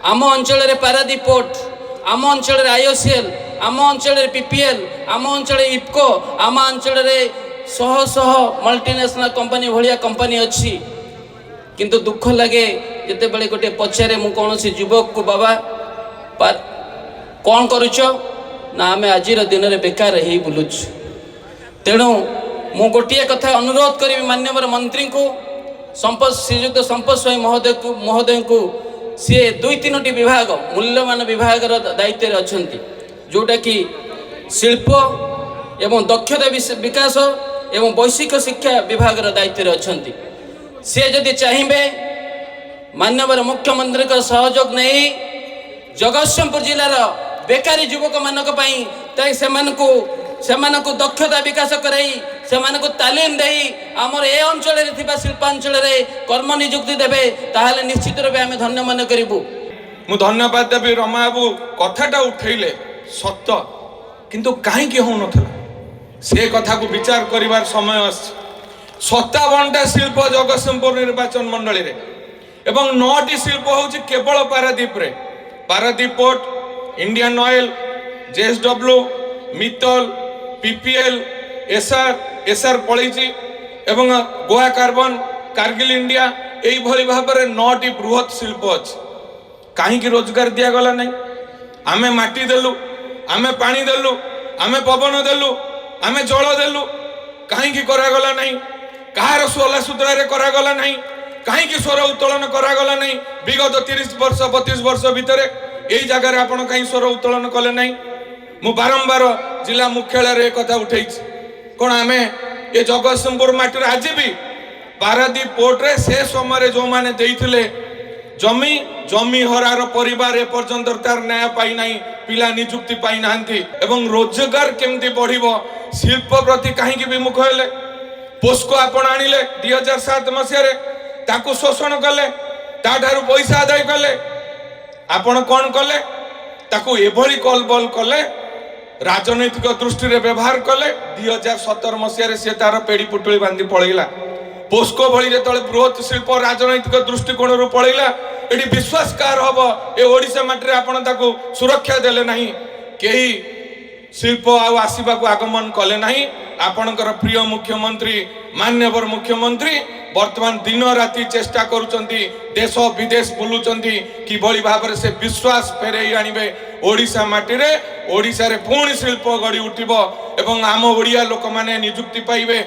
आम अंचल पारादीप पोर्ट, आम अंचल आईओसीएल, आम अंचल पीपीएल, आम अंचल इफको, आम अंचल शह शह मल्टीनेशनल कंपनी भाया कंपनी अच्छी। किंतु दुख लगे जिते बड़े गोटे पचारे मु कौन युवक को बाबा कौन करुच ना आम आज दिन में बेकार ही बुलुच। तेणु मु गोटे कथा अनुरोध करी माननीय मंत्री को श्रीयुक्त संपद स्वाई महोदय को सी दुई तीनो विभाग मूल्यवान विभाग दायित्व अच्छा जोटा कि शिल्प एवं दक्षता विकास एवं वैश्विक शिक्षा विभाग दायित्व अच्छा। सी जदि चाहिए माननीय मुख्यमंत्री का सहयोग नहीं जगतसिंहपुर जिलार बेकारी युवक मानक दक्षता विकास कराई से तालीम दे आमर ए अंचल शिल्पांचल कर्म नियुक्ति देवे ताहले निश्चित रूप आम धन्य मन करूँ। मु धन्यवाद देवी रमा बाबू कथाटा उठेले सत किंतु कहीं हो से कथा को विचार करिवार समय आछि। 57टा शिल्प जगतसिंहपुर निर्वाचन मंडली रे एवं 9टी शिल्प होछि केवल पारादीप रे। Paradip port, Indian Oil, JSW, Mittal, PPL, Essar पड़ीची एवं गोवा कार्बन, कारगिल इंडिया यही भली भाव में 9टी बृहत शिल्प अच्छी। कहीं रोजगार दिगला नहीं? आमे माटी देलु, आमे पानी देलु, आमे पवन देलु, आमे जल देलु, कहीं करागला नहीं? कहार सोला सूत्रा करागला नहीं? कहीं स्वर उत्तोलन करागला नहीं? विगत 30 वर्ष 32 वर्ष भितर यही जगार आपण कहीं स्वर उत्तोलन कले नहीं? मु बारंबार जिला मुख्यालय कथा उठे कौन आम ये जगतसिंहपुर माटी आज भी पारादीप पोर्ट रे से समय जो माने देइथिले जमी जमी हरार परिवार एपर्यंत तार न्याय पाई नहीं, पिला नियुक्ति पाई नांती एवं रोजगार केमती बढ़िबो शिल्प प्रति कहीं विमुख हेले। पोस्को आपण आनिले 2007 मसीह रे ताकू शोषण कले, ताठारु पैसा आदाय कले, आपण कौन कले? ताकू एभली कल बल कले, राजनैतिक दृष्टि रे व्यवहार कले। 2017 मसीह से तार पेड़ी पुटुली बांधी पलैला। पोस्को भली जो बृहत शिल्प राजनैतिक दृष्टिकोण रू पलैला ये विश्वास कार हम ए ओडिशा माटी आपण ताकू सुरक्षा देले नहीं, कहीं शिल्प आसवा आगमन कले नहीं। आपणकर प्रिय मुख्यमंत्री मान्यवर मुख्यमंत्री वर्तमान दिन राति चेष्टा करुचंती, देश विदेश बुलुचंती किभली भाव से विश्वास फेरई आनिबे ओडिशा माटी रे। ओडिशा रे पुणी शिल्प गढ़ी उठिबो एवं आम ओडिया लोक माने नियुक्ति पाइबे।